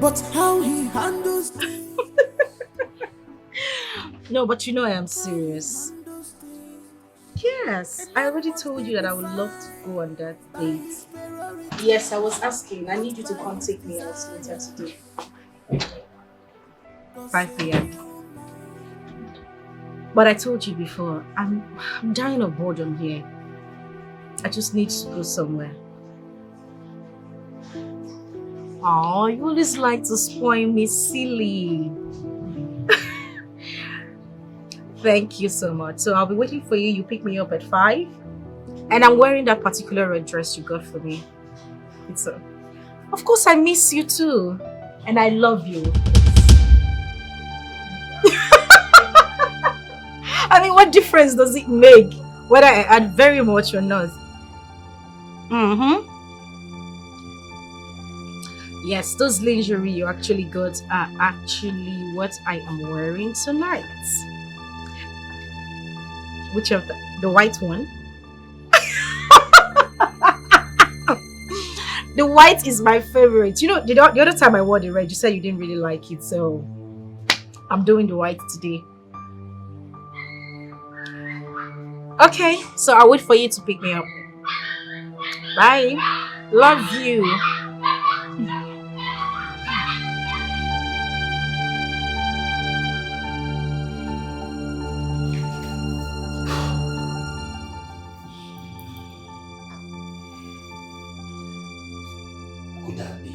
but how he handles things. No, but you know I am serious. Yes, I already told you that I would love to go on that date. Yes, I was asking. I need you to come take me out later today. 5 p.m. But I told you before, I'm dying of boredom here. I just need to go somewhere. Oh, you always like to spoil me, silly. Thank you so much. So I'll be waiting for you. You pick me up at 5. And I'm wearing that particular red dress you got for me. It's a... Of course, I miss you too. And I love you. I mean, what difference does it make whether I add very much or not? Mm-hmm. Yes, those lingerie you actually got are actually what I am wearing tonight. Which of the white one? The white is my favorite. You know, the other time I wore the red, you said you didn't really like it, so I'm doing the white today. Okay, so I'll wait for you to pick me up. Bye. Love you. Could that be?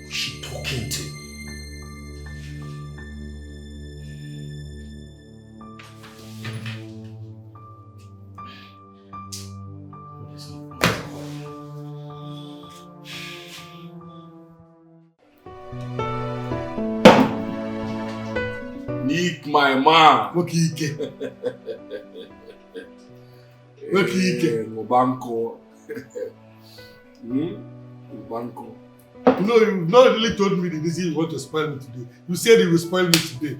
Who's she talking to? Nick, my man. Wakike. Wakike. Mobanko. Mobanko. No, you've not really told me the reason you want to spoil me today. You said you will spoil me today.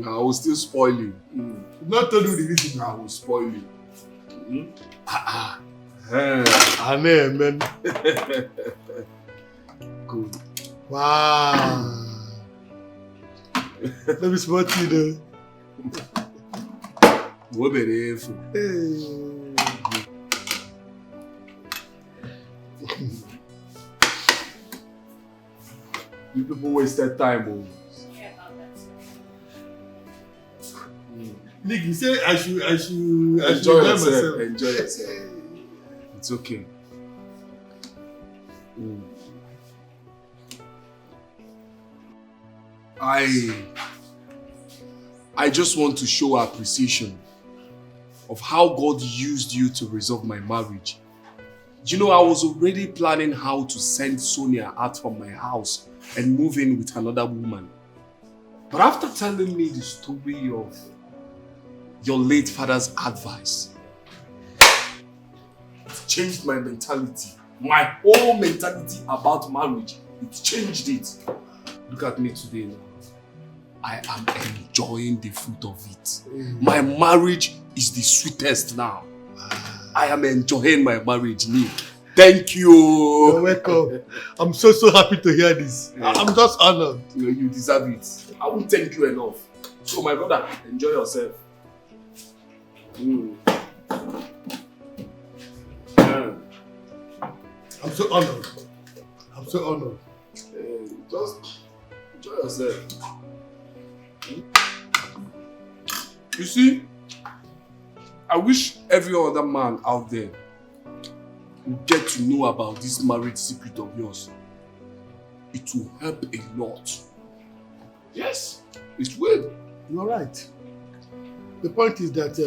I will still spoil you. You've not told me the reason. I will spoil you. Amen. Good. Wow. Let me spot you though. What be there? Hey. You people wasted time. Oh. Nick, you say I should Enjoy yourself. myself. Enjoy yourself. It's okay. I just want to show appreciation of how God used you to resolve my marriage. You know, I was already planning how to send Sonia out from my house and move in with another woman. But after telling me the story of your late father's advice, it changed my mentality. My whole mentality about marriage, it changed it. Look at me today now. I am enjoying the fruit of it. My marriage is the sweetest now. I am enjoying my marriage, Nick. Thank you. You're welcome. I'm so happy to hear this. I'm just honored. You deserve it. I won't thank you enough. So my brother, enjoy yourself. I'm so honored. Just enjoy yourself. You see, I wish every other man out there would get to know about this marriage secret of yours. It will help a lot. Yes, it will. You're right. The point is that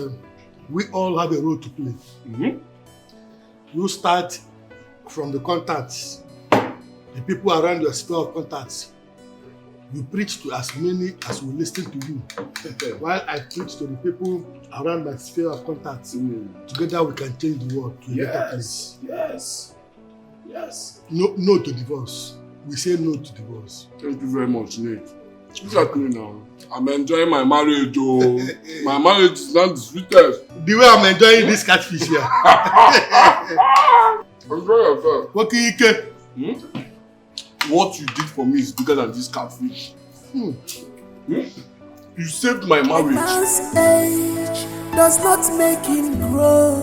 we all have a role to play. You start from the contacts, the people around your sphere of contacts. You preach to as many as will listen to you, while I preach to the people around my sphere of contacts. Together we can change the world to a better place. Yes. No to divorce. We say no to divorce. Thank you very much, Nick. Exactly now. I'm enjoying my marriage, oh. My marriage is not the sweetest. The way I'm enjoying this catfish here. Enjoy yourself. What can you get? What you did for me is bigger than this catfish. You saved my marriage. Man's age does not make him grow,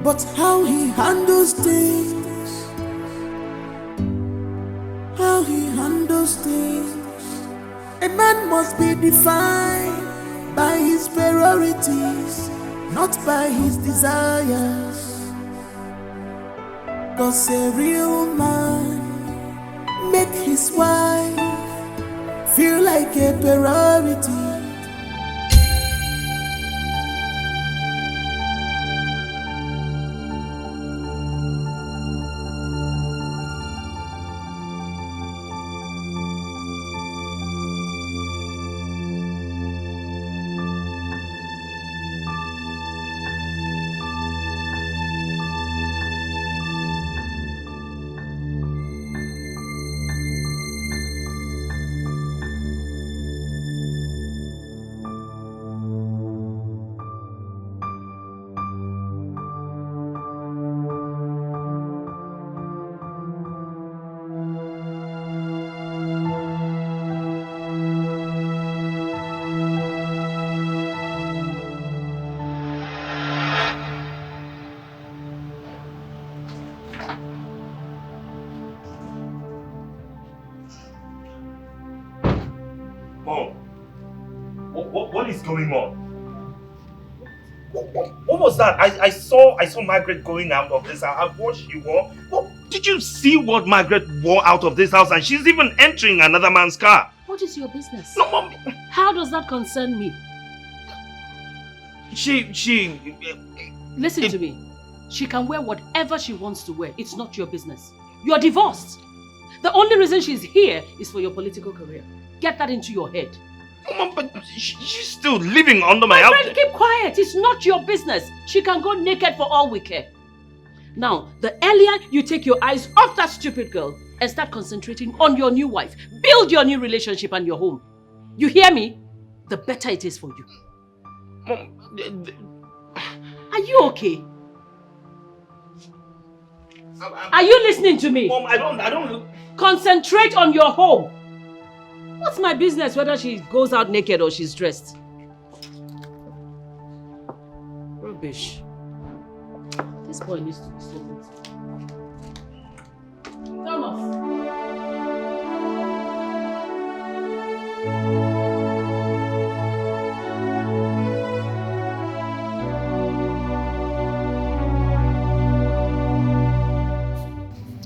but how he handles things, how he handles things. A man must be defined by his priorities, not by his desires. 'Cause a real man make his wife feel like a priority. What is going on? What was that? I saw Margaret going out of this house. What she wore? Did you see what Margaret wore out of this house? And she's even entering another man's car. What is your business? No, Mom. How does that concern me? Listen to me. She can wear whatever she wants to wear. It's not your business. You're divorced. The only reason she's here is for your political career. Get that into your head. Mom, but she's still living under my house. My friend, keep quiet. It's not your business. She can go naked for all we care. Now, the earlier you take your eyes off that stupid girl and start concentrating on your new wife, build your new relationship and your home. You hear me? The better it is for you. Mom, are you okay? Are you listening to me? Mom, I don't. Concentrate on your home. What's my business whether she goes out naked or she's dressed? Rubbish. This boy needs to be sold. Thomas.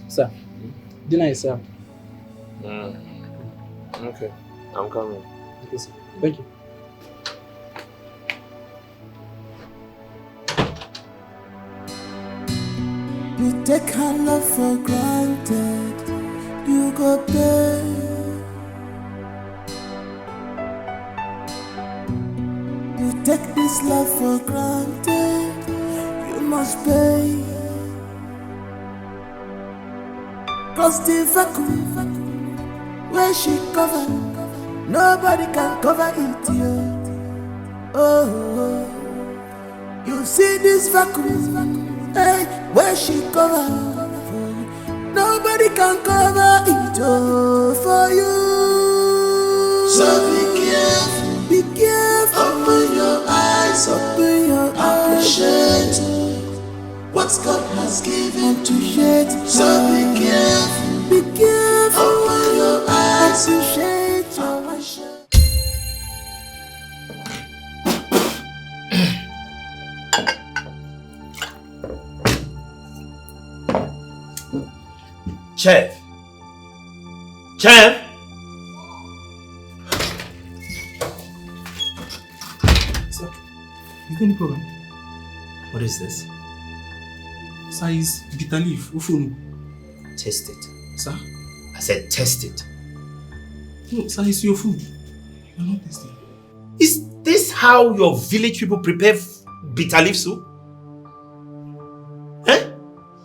Sir, dinner is served. Okay, I'm coming. Okay, sir. Thank you. You take her love for granted, you go pay. You take this love for granted, you must pay. 'Cause the vacuum where she cover, nobody can cover it, yeah. Oh, you see this vacuum, hey, where she cover, nobody can cover it, oh, for you. So be careful, open your eyes, appreciate what God has given to you. So be careful, open your eyes, appreciate your worship. Chef! Sir, is there any problem? What is this? Sir, is bitter leaf. Ufunu. Taste it. Sir? I said taste it. No, sir, it's your food. You're not tasting. Is this how your village people prepare bitter leaf soup? Eh?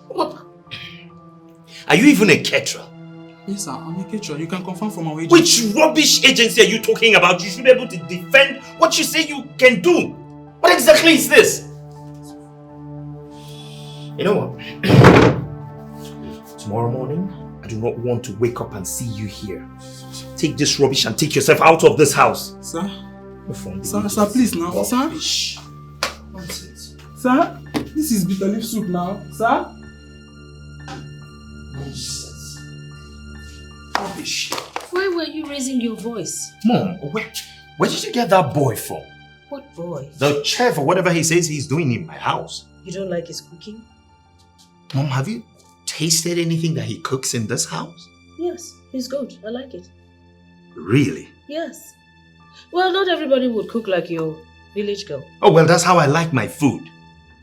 What? Are you even a caterer? Yes, sir. I'm a caterer. You can confirm from our agency. Which rubbish agency are you talking about? You should be able to defend what you say you can do. What exactly is this? You know what? Tomorrow morning, I do not want to wake up and see you here. Take this rubbish and take yourself out of this house. Sir? Sir, please now. Rubbish. Sir? Nonsense. Sir? This is bitter leaf soup now. Sir? Nonsense. Rubbish. Why were you raising your voice? Mom, where did you get that boy from? What boy? The chef or whatever he says he's doing in my house. You don't like his cooking? Mom, have you tasted anything that he cooks in this house? Yes, he's good. I like it. Really? Yes. Well, not everybody would cook like your village girl. Oh, well, that's how I like my food.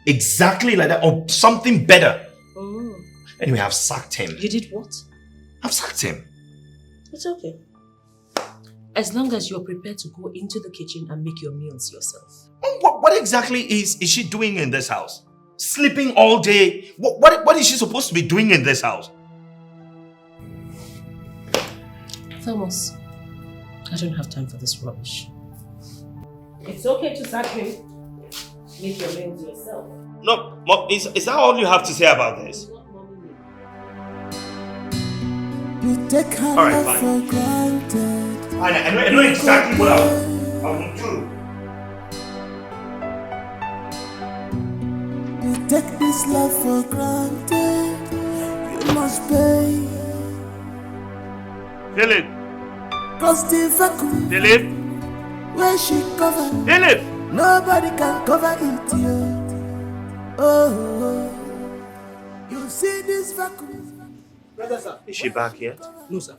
Exactly like that, or something better. Oh. Anyway, I've sacked him. You did what? I've sacked him. It's okay. As long as you're prepared to go into the kitchen and make your meals yourself. What exactly is she doing in this house? Sleeping all day? What is she supposed to be doing in this house? Thomas, I don't have time for this rubbish. It's okay to sack him. Make your meals yourself. No, Mom, is that all you have to say about this? You take her All right, love fine. for granted. I know exactly what I will do. You take this love for granted. You must pay. Philip! Cause the vacuum Philip! where she covered, Philip! nobody can cover it yet. Oh, you see this vacuum. Brother, sir. Is she back yet? No, sir.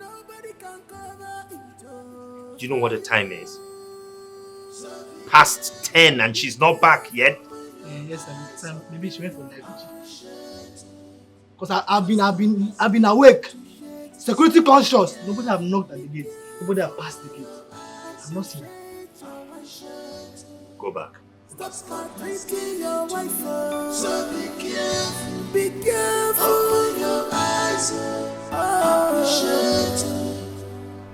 Nobody can cover it. Oh. Do you know what the time is? Past 10 and she's not back yet? Yes, sir. Maybe she went for night. Because I've been awake. Security conscious. Nobody have knocked at the gate. Nobody have passed the gate. I'm not seen her. Go back. Stop risking your wife. So be careful. Be careful. Open your eyes. Appreciate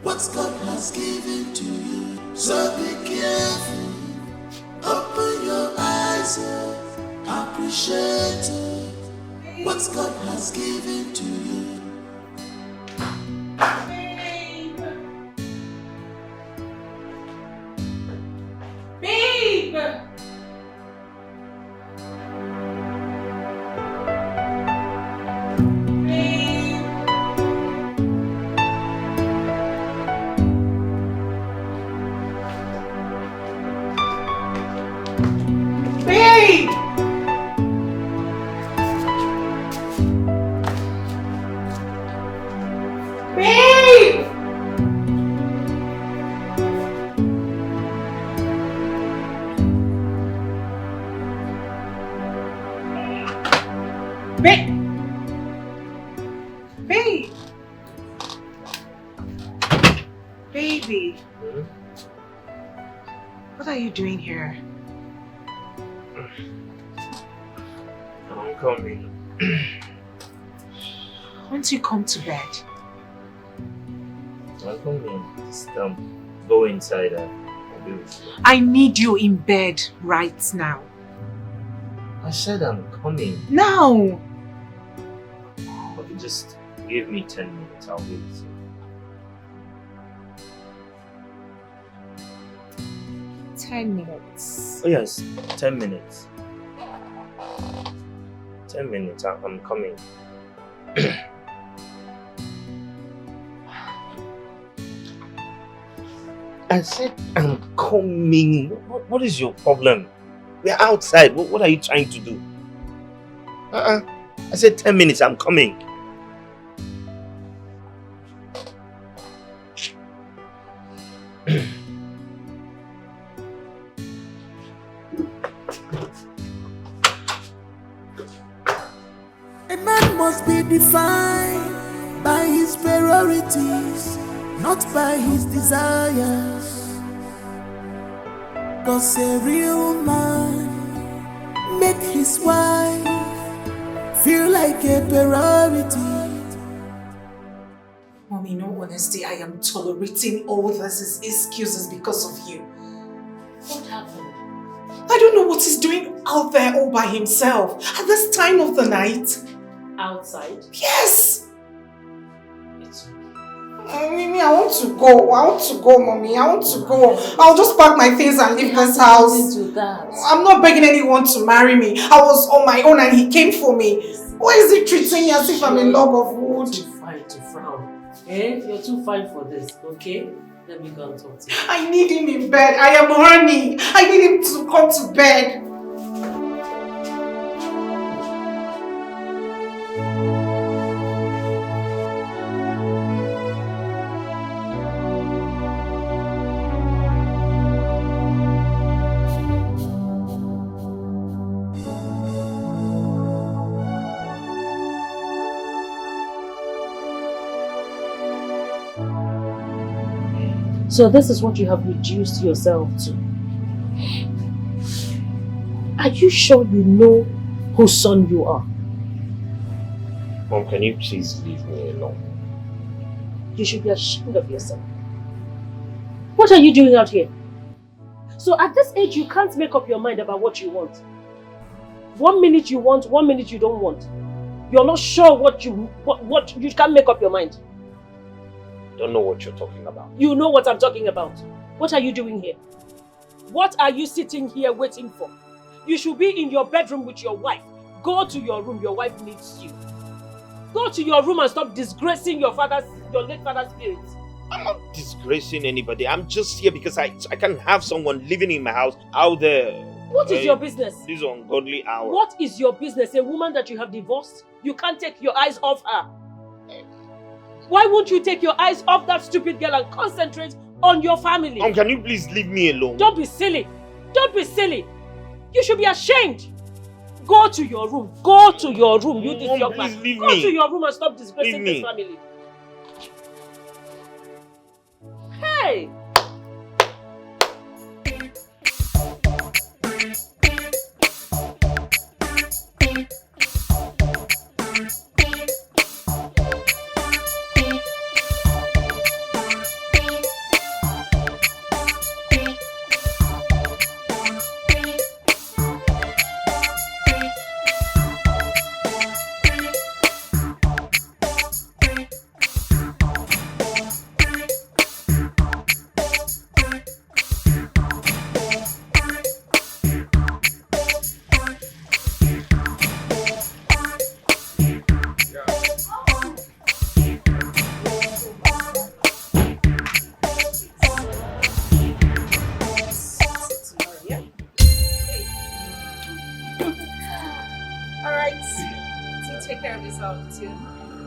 what God has given to you. So be careful. Open your eyes. Appreciate what God has given to you. Babe! Babe! Babe! Babe! Babe! Baby. What are you doing here? I'm coming. Won't you come to bed? I'm coming. Just go inside and I'll be with you. I need you in bed right now. I said I'm coming. Now! Okay, just give me 10 minutes. I'll be with you. Ten minutes. Oh yes, 10 minutes. 10 minutes, I'm coming. I said I'm coming. What is your problem? We're outside. What are you trying to do? I said 10 minutes, I'm coming. A man must be defined by his priorities, not by his desires. Cause a real man make his wife feel like like a priority. Mommy, in all honesty, I am tolerating all these excuses because of you. What happened? I don't know what he's doing out there all by himself at this time of the night. Outside? Yes! It's Mimi, I want to go, Mommy. I want to go. I'll just pack my things and leave this house. do that. I'm not begging anyone to marry me. I was on my own and he came for me. Why is he treating me as if I'm a log of wood? Too fine to frown. Eh? You're too fine for this, okay? Let me go and talk to you. I need him in bed. I am horny. I need him to come to bed. So this is what you have reduced yourself to. Are you sure you know whose son you are? Mom, can you please leave me alone? You should be ashamed of yourself. What are you doing out here? So at this age, you can't make up your mind about what you want. 1 minute you want, 1 minute you don't want. You're not sure what you can't make up your mind. Don't know what you're talking about. You know what I'm talking about. What are you doing here? What are you sitting here waiting for? You should be in your bedroom with your wife. Go to your room, your wife needs you. Go to your room and stop disgracing your late father's spirit. I'm not disgracing anybody. I'm just here because I can't have someone living in my house out there. What is your business? This ungodly hour. What is your business? A woman that you have divorced? You can't take your eyes off her. Why won't you take your eyes off that stupid girl and concentrate on your family? Mom, can you please leave me alone? Don't be silly. Don't be silly. You should be ashamed. Go to your room. Go to your room. You this young man. Go to your room and stop disgracing this family. Hey!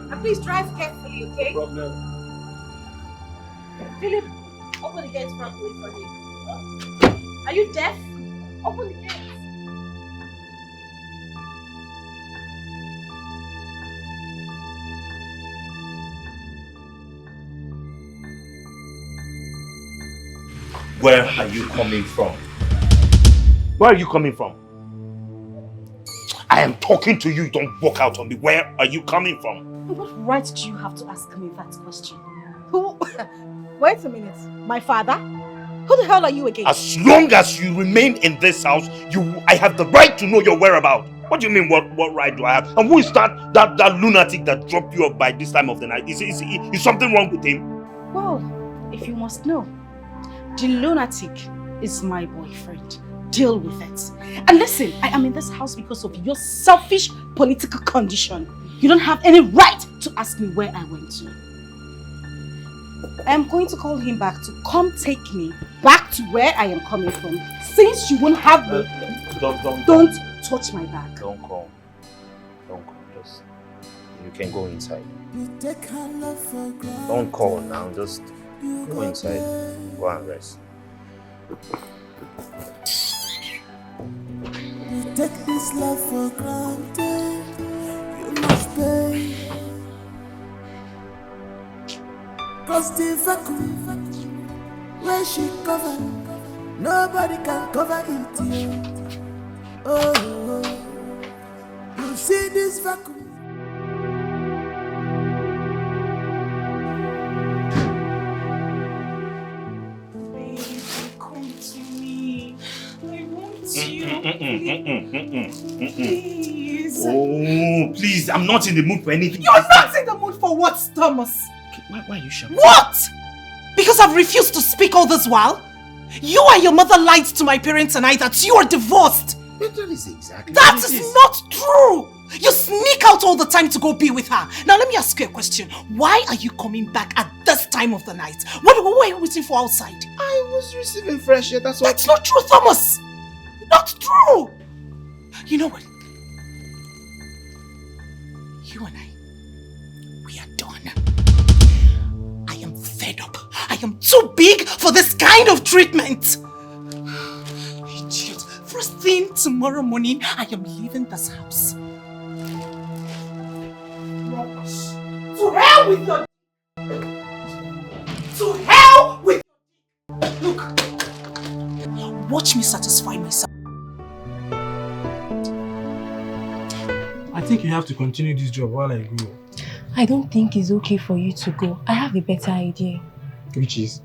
And please drive carefully, okay? No problem. Philip, open the gate properly for me. Are you deaf? Open the gate. Where are you coming from? Where are you coming from? I am talking to you, don't walk out on me. Where are you coming from? What right do you have to ask me that question? Who? Wait a minute. My father? Who the hell are you again? As long as you remain in this house, I have the right to know your whereabouts. What do you mean, what right do I have? And who is that lunatic that dropped you off by this time of the night? Is something wrong with him? Well, if you must know, the lunatic is my boyfriend. Deal with it. And listen, I am in this house because of your selfish political condition. You don't have any right to ask me where I went to. I am going to call him back to come take me back to where I am coming from. Since you won't have me, don't touch my bag. Don't call. Just, you can go inside. Don't call now. Just go inside. Go and rest. You take this love for granted. You must pay. Cause the vacuum where she covered, nobody can cover it. Oh, you see this vacuum. Please. Oh, please, I'm not in the mood for anything. You're not in the mood for what, Thomas? Why are you shouting? What? Because I've refused to speak all this while? You and your mother lied to my parents and I that you are divorced. That is exactly That is not true. You sneak out all the time to go be with her. Now let me ask you a question. Why are you coming back at this time of the night? What were you waiting for outside? I was receiving fresh air, that's what. That's not true, Thomas. Not true. You know what? You and I, we are done. I am fed up. I am too big for this kind of treatment. Idiot. First thing tomorrow morning, I am leaving this house. To hell with your... To hell with your... Look. Watch me satisfy myself. I think you have to continue this job while I go. I don't think it's okay for you to go. I have a better idea. Which is?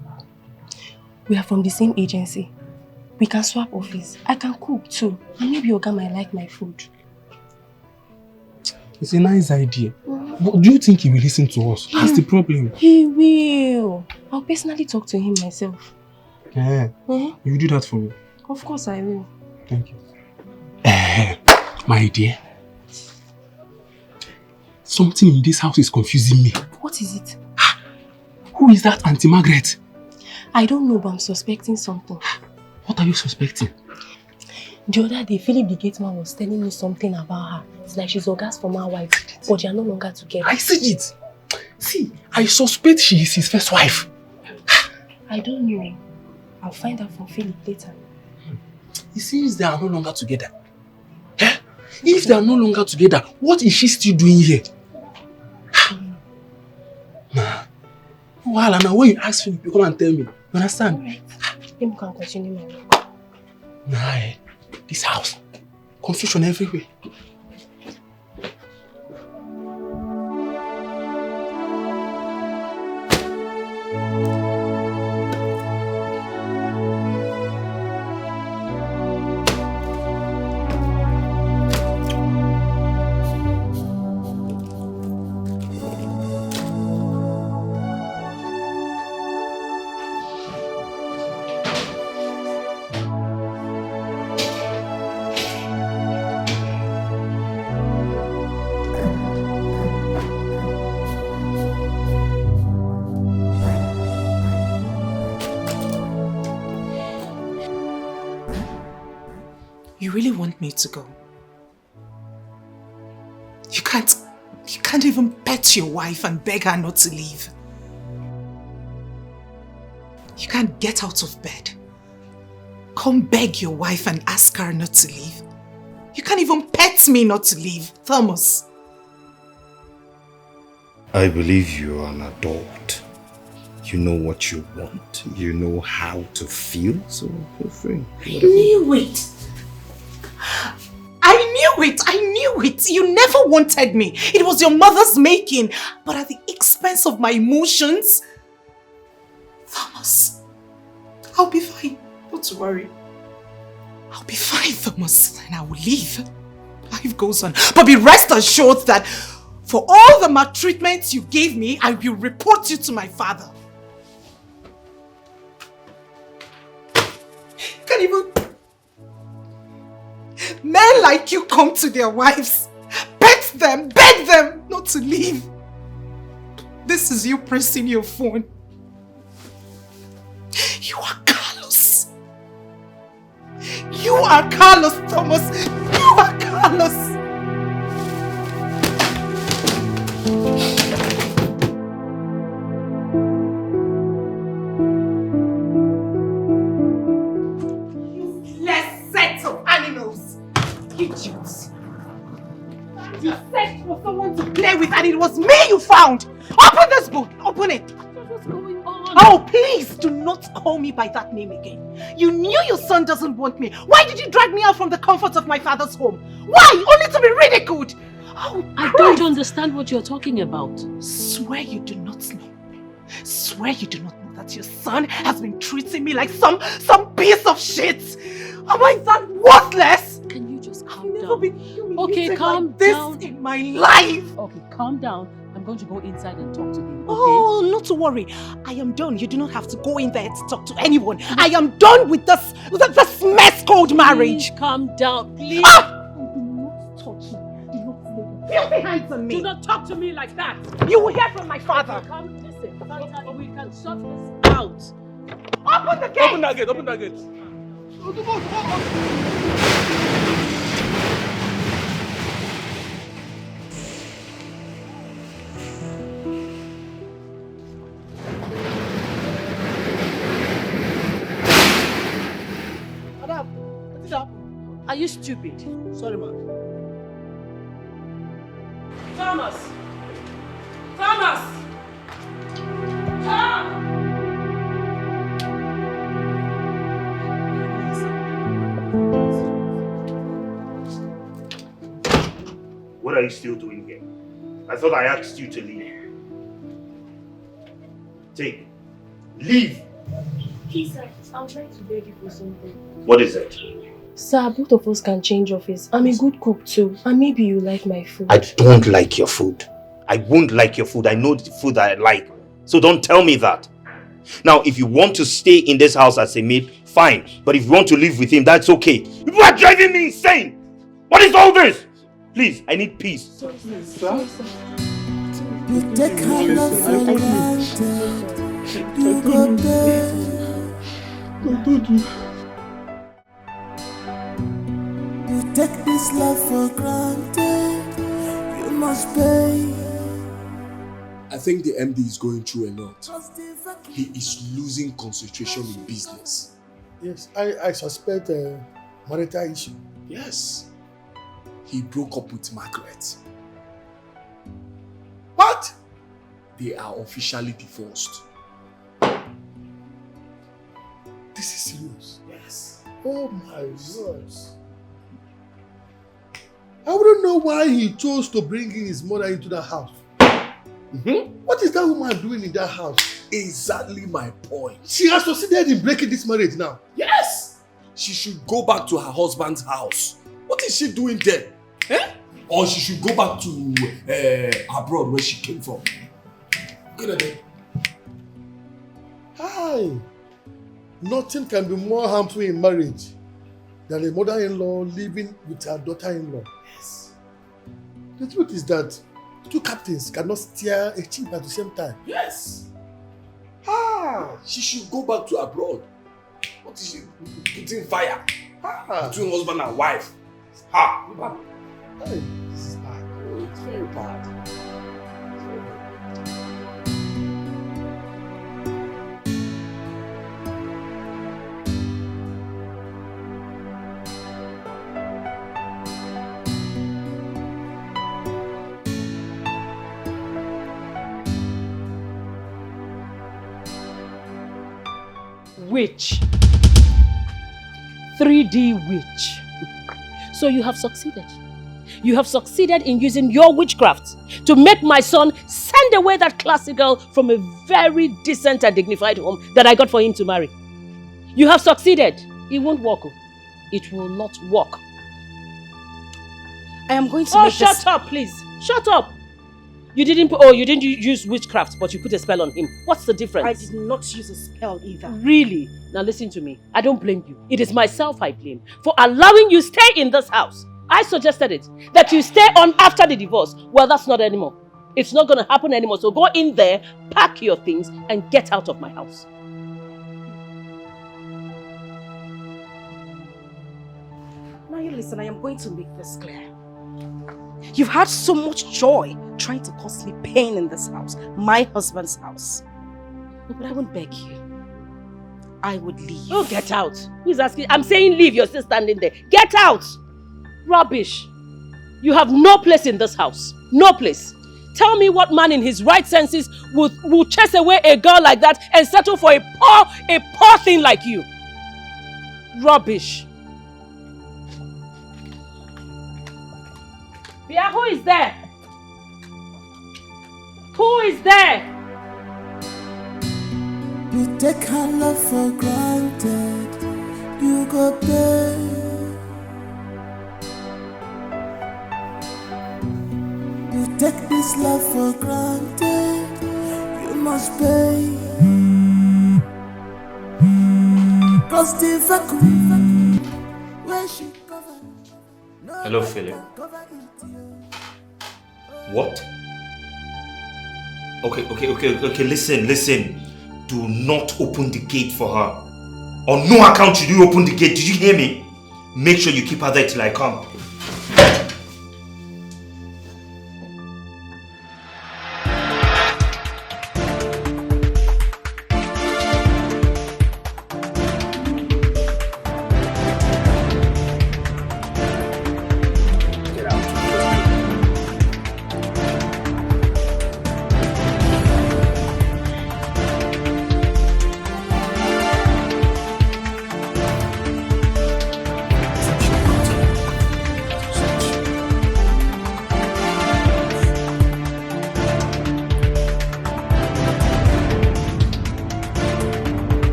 We are from the same agency. We can swap office. I can cook too. And maybe Oga might like my food. It's a nice idea. But do you think he will listen to us? That's the problem. He will. I'll personally talk to him myself. Yeah. You will do that for me? Of course I will. Thank you. My dear. Something in this house is confusing me. What is it? Who is that Auntie Margaret? I don't know, but I'm suspecting something. What are you suspecting? The other day, Philip the gate man was telling me something about her. It's like she's Oga's former wife, but they are no longer together. I see it. See, I suspect she is his first wife. I don't know. I'll find out from Philip later. It seems they are no longer together. Eh? If they are no longer together, what is she still doing here? Nah. Well, now when you ask Philip, you come and tell me. You understand? Alright. Then we can continue my work. Nah, this house. Confusion everywhere. You really want me to go? You can't even pet your wife and beg her not to leave. You can't get out of bed. Come beg your wife and ask her not to leave. You can't even pet me not to leave, Thomas. I believe you are an adult. You know what you want. You know how to feel, so feel free. I knew it. I knew it. You never wanted me. It was your mother's making, but at the expense of my emotions. Thomas, I'll be fine. Don't worry. I'll be fine, Thomas, and I will leave. Life goes on. But be rest assured that for all the maltreatment you gave me, I will report you to my father. You can't even... Men like you come to their wives, pet them, beg them not to leave. This is you pressing your phone. You are callous. You are callous, Thomas. You are callous. Useless set of animals. Idiots. You searched for someone to play with and it was me you found. Open this book. Open it. What's going on? Oh, please do not call me by that name again. You knew your son doesn't want me. Why did you drag me out from the comfort of my father's home? Why? Only to be ridiculed. Oh, I don't understand what you're talking about. Swear you do not know. Swear you do not know that your son has been treating me like some piece of shit. Am I that worthless? Can you just just I've calm never down. been humiliated Okay, calm like this down. in my life. Okay, calm down. I'm going to go inside and talk to him, okay? Oh, not to worry. I am done. You do not have to go in there to talk to anyone. I am done with this mess called marriage. Please calm down, please. Ah! Do not touch me. Do not lay your filthy hands on me. Do not talk to me like that. You will hear from my father. Okay, come, listen. Sometimes we can sort this out. Open the gate. Open that gate, open that gate. Madam, what is happening? Are you stupid? Sorry, ma'am. Thomas! Thomas! Tom! What are you still doing here? I thought I asked you to leave. Take. Leave! Please, sir, I'm trying to beg you for something. What is it? Sir, both of us can change office. I'm a good cook too, and maybe you like my food. I don't like your food. I won't like your food. I know the food that I like. So don't tell me that. Now, if you want to stay in this house as a maid, fine. But if you want to live with him, that's okay. You are driving me insane! What is all this? Please, I need peace. Sorry, sir. You take her love for granted. You go there. You take this love for granted. You must pay. I think the MD is going through a lot. He is losing concentration in business. Yes, I suspect a marital issue. Yes. He broke up with Margaret. What? They are officially divorced. This is serious. Yes. Oh my God. I wouldn't know why he chose to bring in his mother into the house. What is that woman doing in that house? Exactly my point. She has succeeded in breaking this marriage now. Yes! She should go back to her husband's house. What is she doing there? Eh? Or she should go back to abroad where she came from. Good idea. Hi. Nothing can be more harmful in marriage than a mother-in-law living with her daughter-in-law. Yes. The truth is that two captains cannot steer a ship at the same time. Yes. She should go back to abroad. What is she putting fire between husband and wife? Hey, this is bad. It's very bad. It's very bad. Witch. 3D witch. So you have succeeded. You have succeeded in using your witchcraft to make my son send away that classy girl from a very decent and dignified home that I got for him to marry. You have succeeded. It won't work. It will not work. I am going to make this... Shut up, please. Shut up. You didn't use witchcraft, but you put a spell on him. What's the difference? I did not use a spell either. Really? Now listen to me. I don't blame you. It is myself I blame for allowing you stay in this house. I suggested it. That you stay on after the divorce. Well, that's not anymore. It's not going to happen anymore. So go in there, pack your things, and get out of my house. Now you listen, I am going to make this clear. You've had so much joy trying to cause me pain in this house, my husband's house. But I won't beg you. I would leave. Oh, get out. Who's asking? I'm saying leave. You're still standing there. Get out. Rubbish. You have no place in this house. No place. Tell me what man in his right senses would chase away a girl like that and settle for a poor thing like you. Rubbish. Bia, who is there? Who is there? You take her love for granted. You go pay. take this love for granted, you must pay. Cause the vacuum where she covered. Hello, Philip. What? Okay, listen. Do not open the gate for her. On no account should you open the gate. Did you hear me? Make sure you keep her there till I come.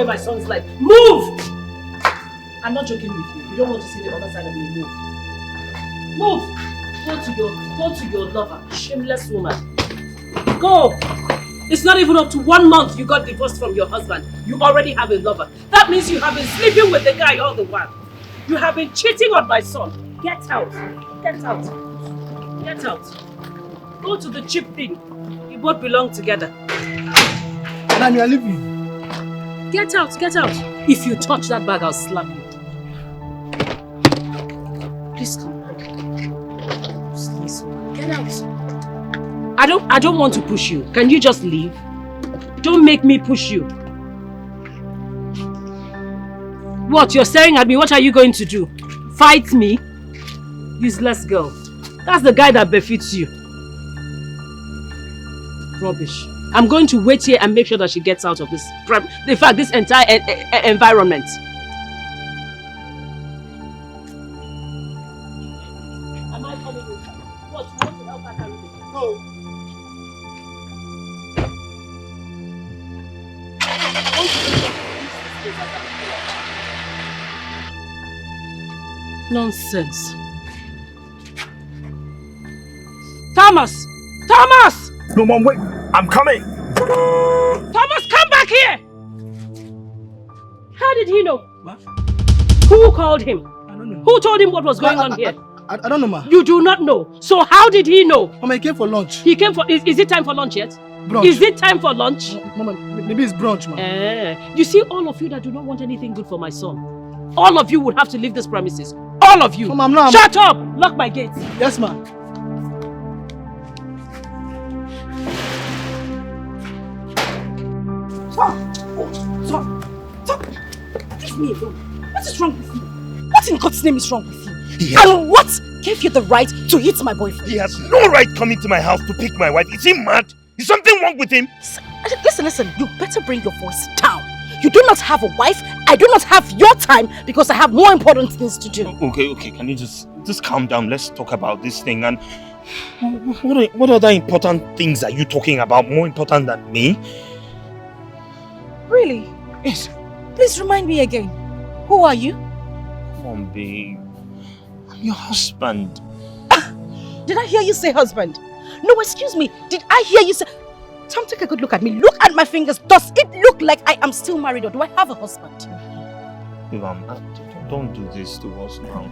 My son's life. Move! I'm not joking with you. You don't want to see the other side of me. Move. Go to your lover. Shameless woman. Go! It's not even up to 1 month you got divorced from your husband. You already have a lover. That means you have been sleeping with the guy all the while. You have been cheating on my son. Get out. Get out. Get out. Go to the cheap thing. You both belong together. Madam, you are leaving. Get out. If you touch that bag, I'll slap you. Please come. Please, get out. I don't want to push you. Can you just leave? Don't make me push you. What? You're staring at me. What are you going to do? Fight me? Useless girl. That's the guy that befits you. Rubbish. I'm going to wait here and make sure that she gets out of this, in fact, this entire environment. Am I coming with you? What, you want to help her carry this? No. Nonsense. Thomas! Thomas! No, Mom, wait. I'm coming. Thomas, come back here! How did he know? What? Who called him? I don't know. Who told him what was going on here? I don't know, ma. You do not know. So how did he know? Mama, he came for lunch. He came for... Is it time for lunch yet? Brunch. Is it time for lunch? Mama, maybe it's brunch, ma. You see, all of you that do not want anything good for my son, all of you would have to leave this premises. All of you. Mama, I'm not... Shut up! Lock my gate. Yes, ma. Stop! Leave me alone. What is wrong with you? What in God's name is wrong with you? And what gave you the right to hit my boyfriend? He has no right coming to my house to pick my wife. Is he mad? Is something wrong with him? Listen. You better bring your voice down. You do not have a wife. I do not have your time because I have more important things to do. Okay. Can you just calm down? Let's talk about this thing. And what other important things are you talking about? More important than me? Really? Yes. Please remind me again. Who are you? Come on, babe. I'm your husband. Did I hear you say husband? No, excuse me. Did I hear you say... Tom, take a good look at me. Look at my fingers. Does it look like I am still married or do I have a husband? Babe, don't do this to us now.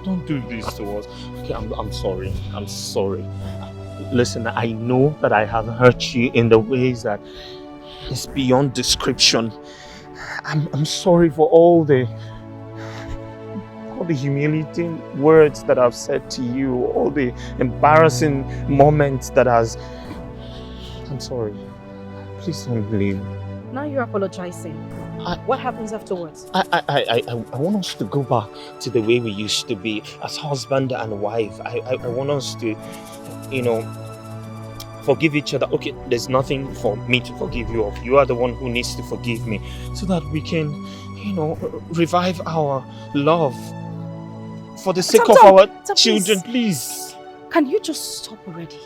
Don't do this to us. Okay, I'm sorry. I'm sorry. Listen, I know that I have hurt you in the ways that is beyond description. I'm sorry for all the all the humiliating words that I've said to you, all the embarrassing moments that has... I'm sorry. Please don't leave. Now you're apologizing. What happens afterwards? I want us to go back to the way we used to be as husband and wife. I want us to, you know, forgive each other. Okay, there's nothing for me to forgive you of. You are the one who needs to forgive me so that we can, you know, revive our love for the sake of our children, please. Can you just stop already?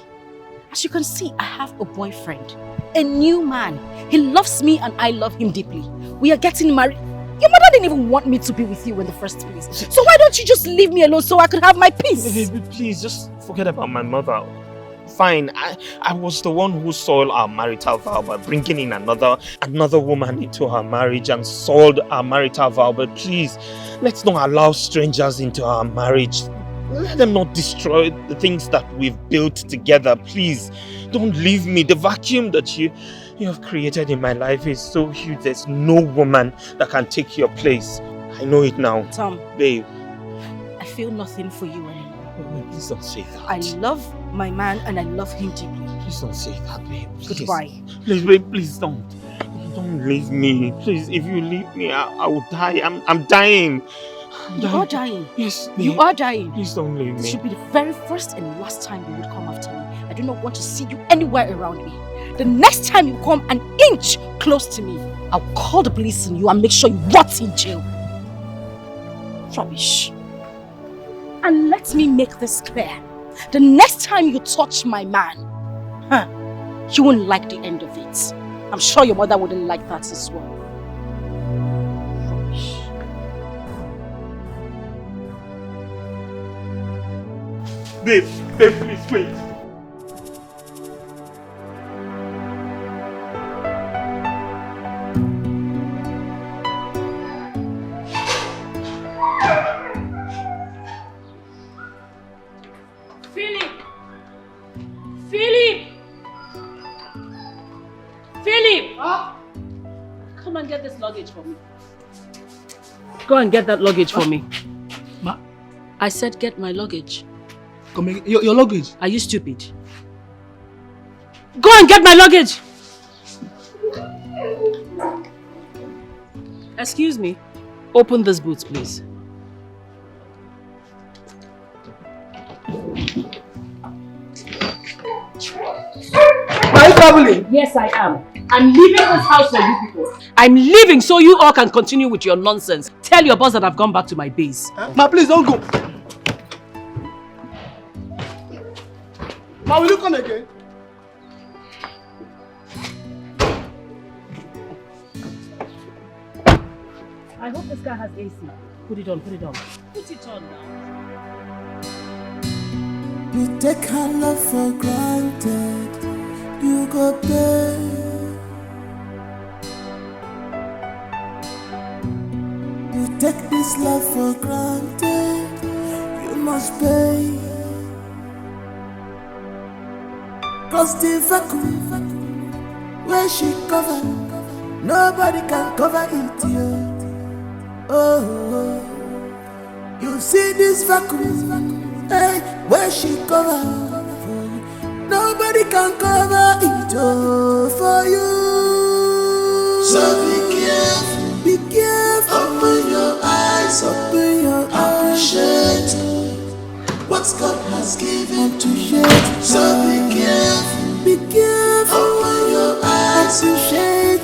As you can see, I have a boyfriend, a new man. He loves me and I love him deeply. We are getting married. Your mother didn't even want me to be with you in the first place. So why don't you just leave me alone so I could have my peace? Baby, please, just forget about my mother. Fine, I was the one who soiled our marital vow by bringing in another woman into our marriage and soiled our marital vow. But please, let's not allow strangers into our marriage. Let them not destroy the things that we've built together. Please, don't leave me. The vacuum that you have created in my life is so huge. There's no woman that can take your place. I know it now. Tom. Babe. I feel nothing for you anymore. Please don't say that. I love my man and I love him deeply. Please don't say that, babe. Please. Goodbye. Please, babe, please don't. Don't leave me. Please, if you leave me, I will die. I'm dying. You are dying. Yes, babe. You are dying. Please don't leave me. This should be the very first and last time you would come after me. I do not want to see you anywhere around me. The next time you come an inch close to me, I'll call the police on you and make sure you rot in jail. Rubbish. And let me make this clear. The next time you touch my man, you won't like the end of it. I'm sure your mother wouldn't like that as well. Babe, please wait. Philip! Huh? Come and get this luggage for me. Go and get that luggage for me. Ma? I said get my luggage. Come again. Your luggage? Are you stupid? Go and get my luggage! Excuse me. Open this boot, please. Are you traveling? Yes, I am. I'm leaving this house for you people. I'm leaving so you all can continue with your nonsense. Tell your boss that I've gone back to my base. Ma, please don't go. Ma, will you come again? I hope this guy has AC. Put it on, put it on. Put it on now. You take her love for granted. You go pay. You take this love for granted. You must pay. Cause the vacuum where she cover, nobody can cover it here. Oh, you see this vacuum, hey, where she cover, nobody can cover it for you. So be careful, open your eyes, appreciate what God has given to you. So be careful, open your eyes, appreciate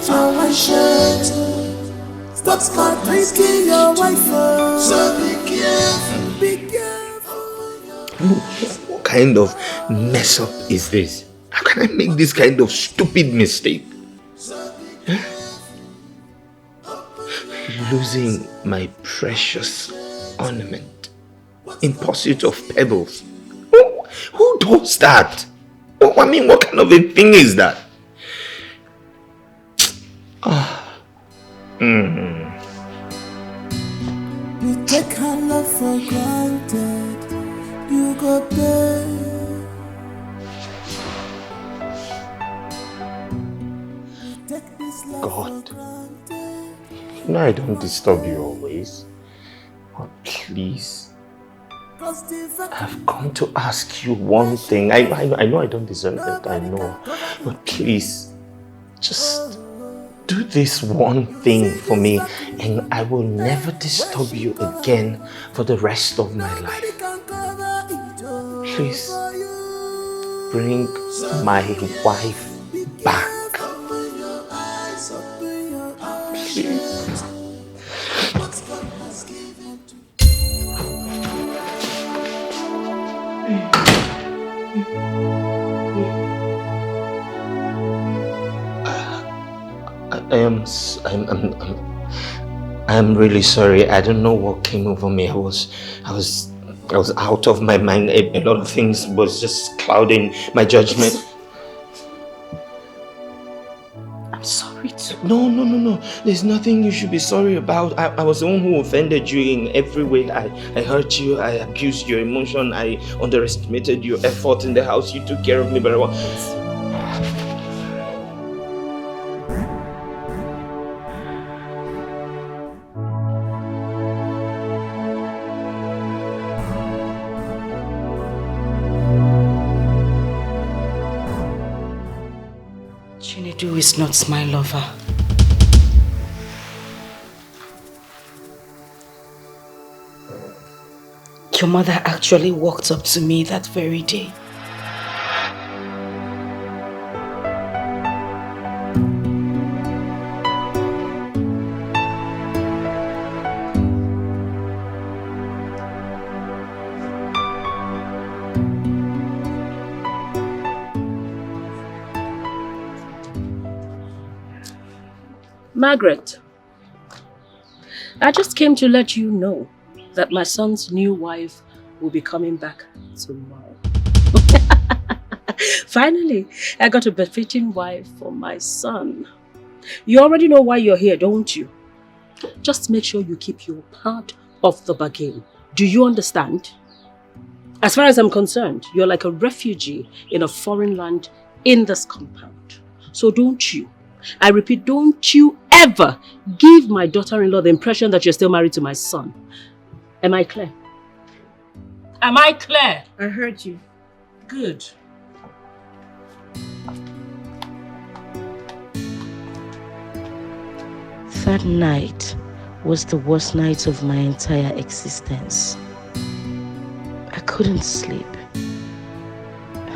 what's God risking your wife for. So be careful. What kind of mess up is this? How can I make this kind of stupid mistake? Losing my precious ornament in pursuit of pebbles. Who does that? I mean, what kind of a thing is that? You take her love for granted. You go pay. God, no, I don't disturb you always. But please, I've come to ask you one thing. I know I don't deserve it, I know. But please, just do this one thing for me and I will never disturb you again for the rest of my life. Please, bring my wife back. Please. I'm really sorry. I don't know what came over me. I was out of my mind. A lot of things was just clouding my judgment. I'm sorry too. No. There's nothing you should be sorry about. I was the one who offended you in every way. I hurt you. I abused your emotion. I underestimated your effort in the house. You took care of me very well. Chinedu is not my lover. Your mother actually walked up to me that very day. Margaret, I just came to let you know that my son's new wife will be coming back tomorrow. Finally, I got a befitting wife for my son. You already know why you're here, don't you? Just make sure you keep your part of the bargain. Do you understand? As far as I'm concerned, you're like a refugee in a foreign land in this compound. So don't you, I repeat, don't you ever give my daughter-in-law the impression that you're still married to my son. Am I clear? Am I clear? I heard you. Good. That night was the worst night of my entire existence. I couldn't sleep.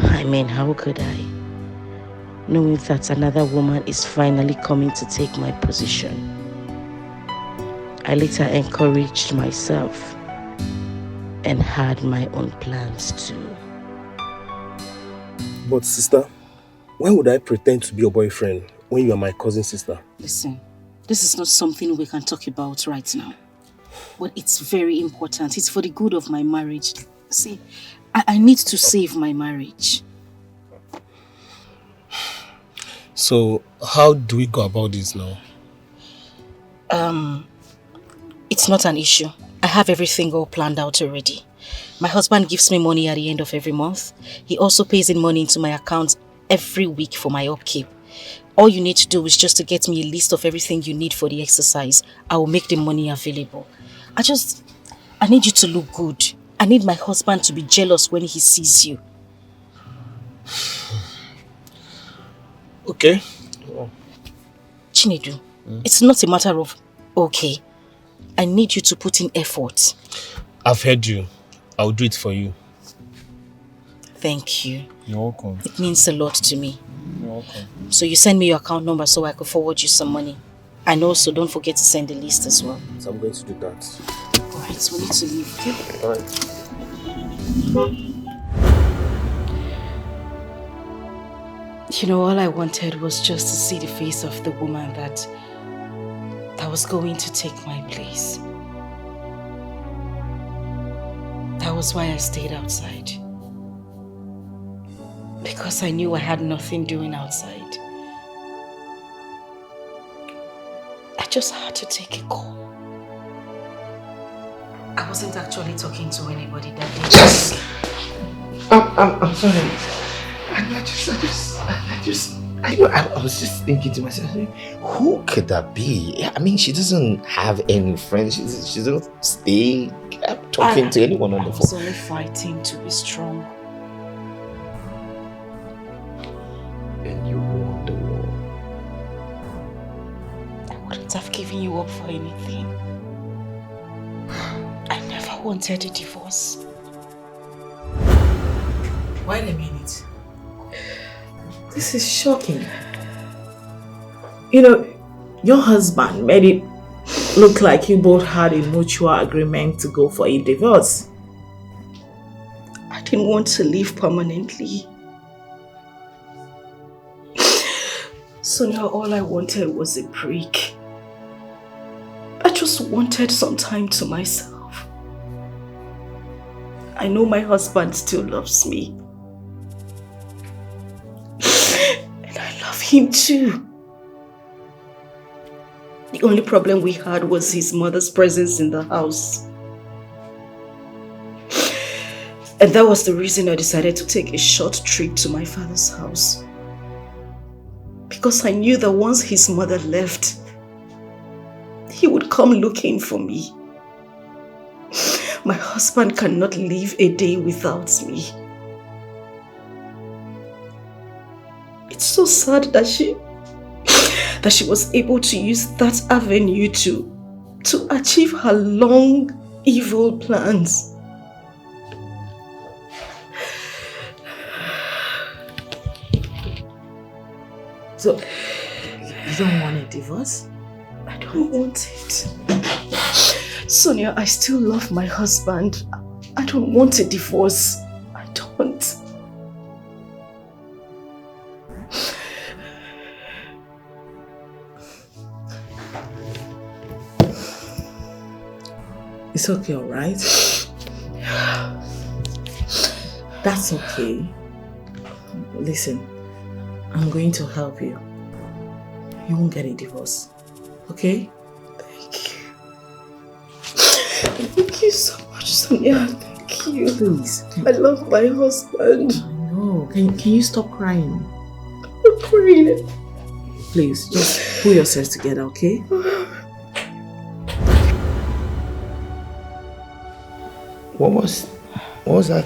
I mean, how could I? Knowing that another woman is finally coming to take my position. I later encouraged myself and had my own plans too. But sister, why would I pretend to be your boyfriend when you are my cousin sister? Listen, this is not something we can talk about right now. But it's very important. It's for the good of my marriage. See, I need to save my marriage. So, how do we go about this now? It's not an issue. I have everything all planned out already. My husband gives me money at the end of every month. He also pays in money into my account every week for my upkeep. All you need to do is just to get me a list of everything you need for the exercise. I will make the money available. I need you to look good. I need my husband to be jealous when he sees you. Okay. Chinedu, it's not a matter of okay. I need you to put in effort. I've heard you. I'll do it for you. Thank you. You're welcome. It means a lot to me. You're welcome. So you send me your account number so I could forward you some money. And also don't forget to send the list as well. So I'm going to do that. Alright, so we need to leave, okay? Alright. You know, all I wanted was just to see the face of the woman that was going to take my place. That was why I stayed outside. Because I knew I had nothing doing outside. I just had to take a call. I wasn't actually talking to anybody that day. Yes! I'm sorry. I I was just thinking to myself, who could that be? I mean, she doesn't have any friends. She doesn't stay talking to anyone on the phone. I was only fighting to be strong. And you won the war. I wouldn't have given you up for anything. I never wanted a divorce. Wait a minute. This is shocking. You know, your husband made it look like you both had a mutual agreement to go for a divorce. I didn't want to live permanently. So now all I wanted was a break. I just wanted some time to myself. I know my husband still loves me. And I love him too. The only problem we had was his mother's presence in the house. And that was the reason I decided to take a short trip to my father's house. Because I knew that once his mother left, he would come looking for me. My husband cannot live a day without me. It's so sad that she was able to use that avenue to achieve her long, evil plans. So, you don't want a divorce? I don't want it. Sonia, I still love my husband. I don't want a divorce. I don't. It's okay, alright? That's okay. Listen, I'm going to help you. You won't get a divorce. Okay? Thank you. Thank you so much, Sonia. Thank you. Please. I love my husband. I know. Can you stop crying? I'm crying. Please, just pull yourselves together, okay? What was that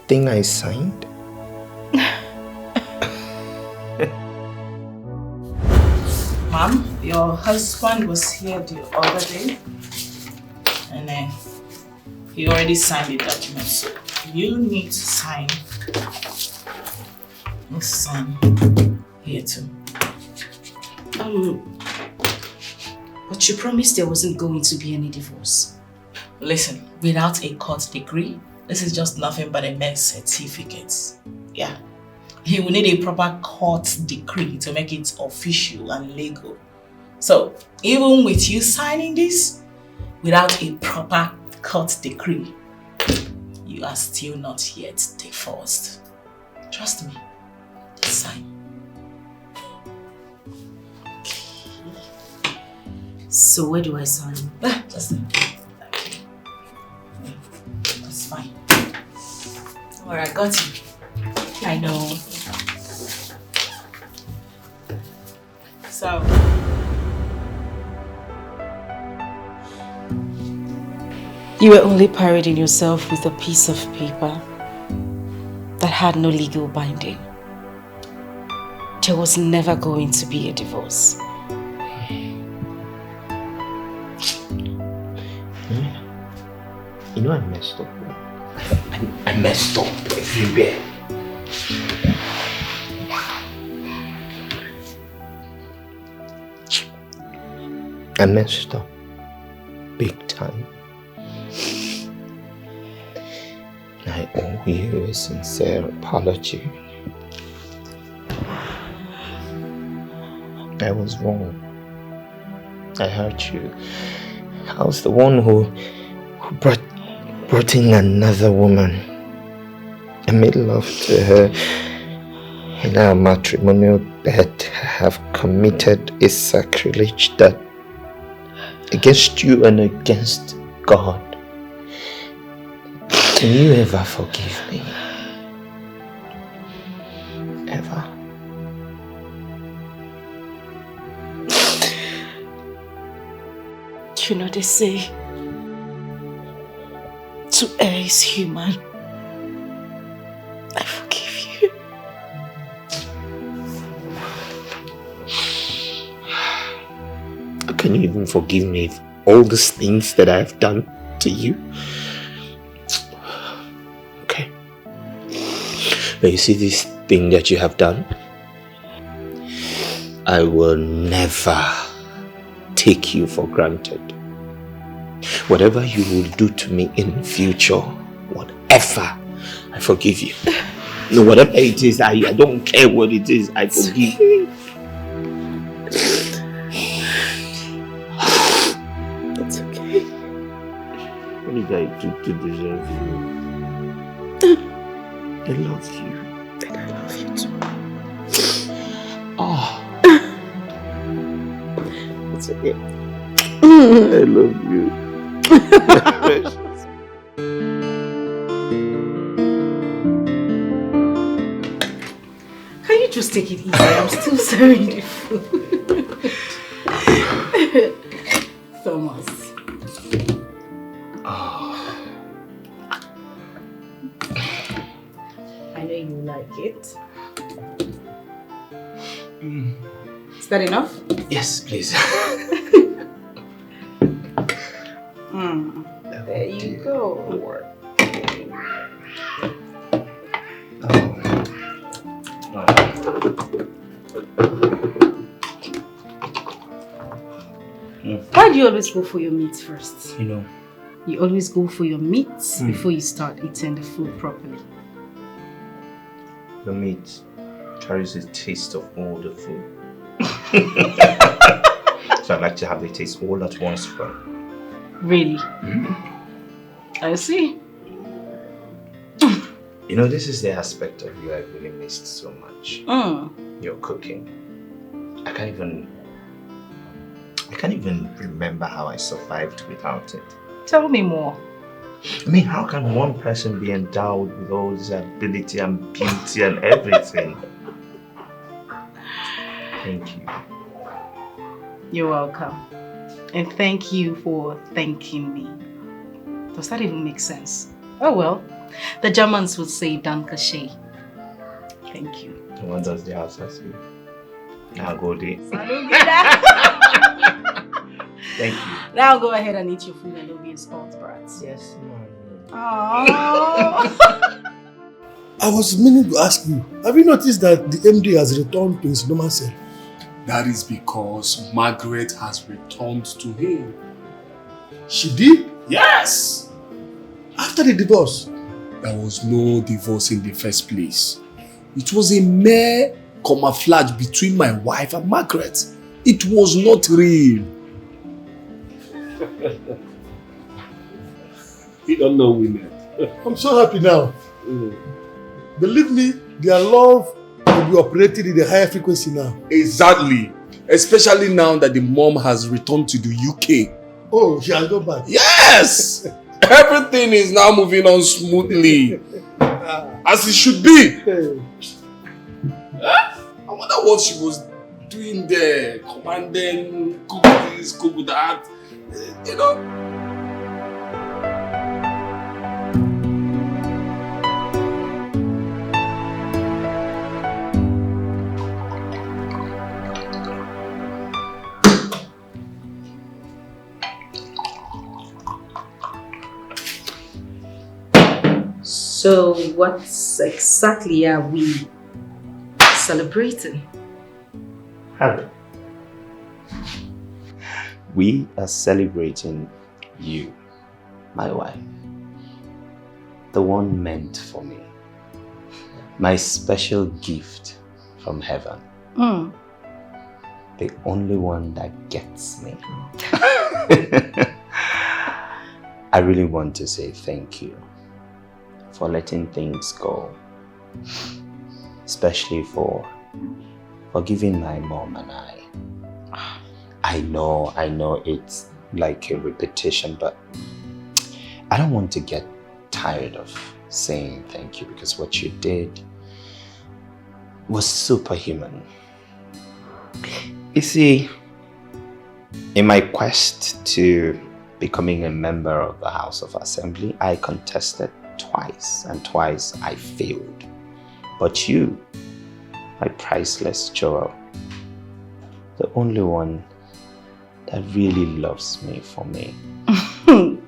thing I signed? Mom, your husband was here the other day and then he already signed the document, so you need to sign. Let's sign here too. But you promised there wasn't going to be any divorce. Listen, without a court degree, this is just nothing but a mere certificate. Yeah. He will need a proper court decree to make it official and legal. So, even with you signing this, without a proper court decree, you are still not yet divorced. Trust me. Just sign. So where do I sign? Just sign. That's fine. Alright, I got you. I know. So, you were only parading yourself with a piece of paper that had no legal binding. There was never going to be a divorce. You know I messed up. I messed up everywhere. I messed up big time. I owe you a sincere apology. I was wrong. I hurt you. I was the one who brought in another woman. I made love to her in our matrimonial bed. I have committed a sacrilege that against you and against God. Can you ever forgive me? Ever? You know, they say to err is human. I forgive you. How can you even forgive me for all these things that I have done to you? Okay. But you see this thing that you have done? I will never take you for granted. Whatever you will do to me in future, whatever, I forgive you. No, whatever it is, I don't care what it is, I forgive you. It's okay. What did I do to deserve you? I love you. And I love you too. Oh. It's okay. I love you. Can you just take it easy? I'm still serving the food. Thomas. Oh. I know you like it. Is that enough? Yes, please. There you go. Why do you always go for your meat first? You know, You always go for your meat before you start eating the food properly. the meat carries the taste of all the food. So I'd like to have the taste all at once first. Really? I see. You know, this is the aspect of you I really missed so much. Your cooking. I can't even remember how I survived without it. Tell me more. I mean, how can one person be endowed with all this ability and beauty and everything? Thank you. You're welcome. And thank you for thanking me. Does that even make sense? Oh well. The Germans would say Danke schön. Thank you. And what does the Hausa say? Now go there. Thank you. Now go ahead and eat your food and don't be a spoiled brat. Yes, ma'am. Aww. I was meaning to ask you, have you noticed that the MD has returned to his normal self? That is because Margaret has returned to him. She did? Yes! After the divorce? There was no divorce in the first place. It was a mere camouflage between my wife and Margaret. It was not real. You don't know women. I'm so happy now. Believe me, their love will be operating in a higher frequency now. Exactly. Especially now that the mom has returned to the UK. Oh, she has gone back? Yes! Everything is now moving on smoothly. As it should be. I wonder what she was doing there. Commanding, cook this, cook that. You know? So what exactly are we celebrating? We are celebrating you, my wife. The one meant for me. My special gift from heaven. The only one that gets me. I really want to say thank you for letting things go. Especially for forgiving my mom and I. I know it's like a repetition, but I don't want to get tired of saying thank you because what you did was superhuman. You see, In my quest to becoming a member of the House of Assembly, I contested twice, and twice I failed. But you, my priceless Joel, the only one that really loves me for me,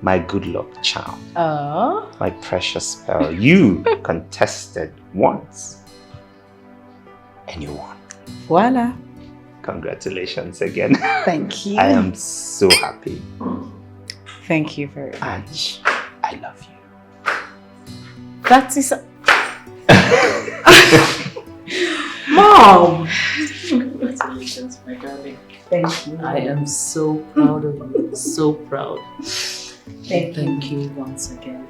my good luck charm, my precious pearl, you contested once and you won. Voila. Congratulations again. Thank you. I am so happy. Thank you very much. I love you. That is... Mom! Congratulations, my darling. Thank you. I am so proud of you. So proud. Thank you once again.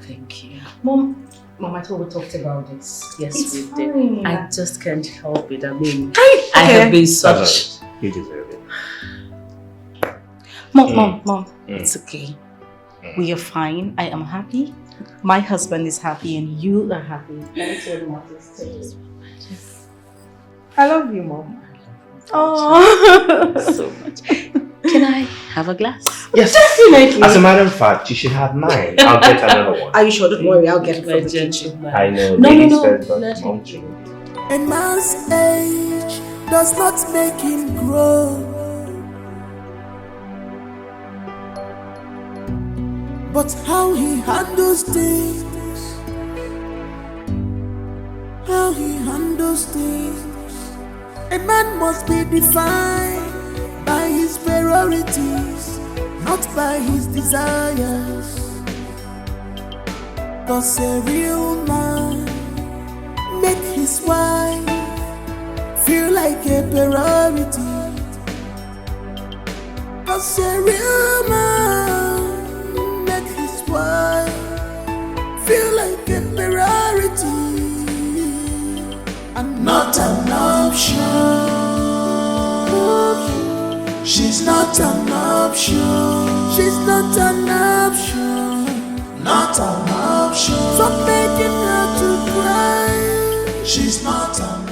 Thank you. Mom, I thought we talked about this. Yes, It's we fine. did. I just can't help it. I mean, I I have been such... You deserve it. Mom, it's okay. We are fine. I am happy. My husband is happy and you are happy. That's what matters to me. I love you, Mom. Oh, so much. Can I have a glass? Yes. definitely. As a matter of fact, you should have mine. I'll get another one. Are you sure? Don't worry, I'll get it My from the kitchen. gentleman. I know. No. Ladies first, but Let Mom him too. A man's age does not make him grow, but how he handles things, how he handles things. A man must be defined by his priorities, not by his desires. 'Cause a real man make his wife feel like a priority. 'Cause a real man make his wife feel like a priority and not an option. She's not an option. She's not an option. Not an option. Stop making her to cry. She's not an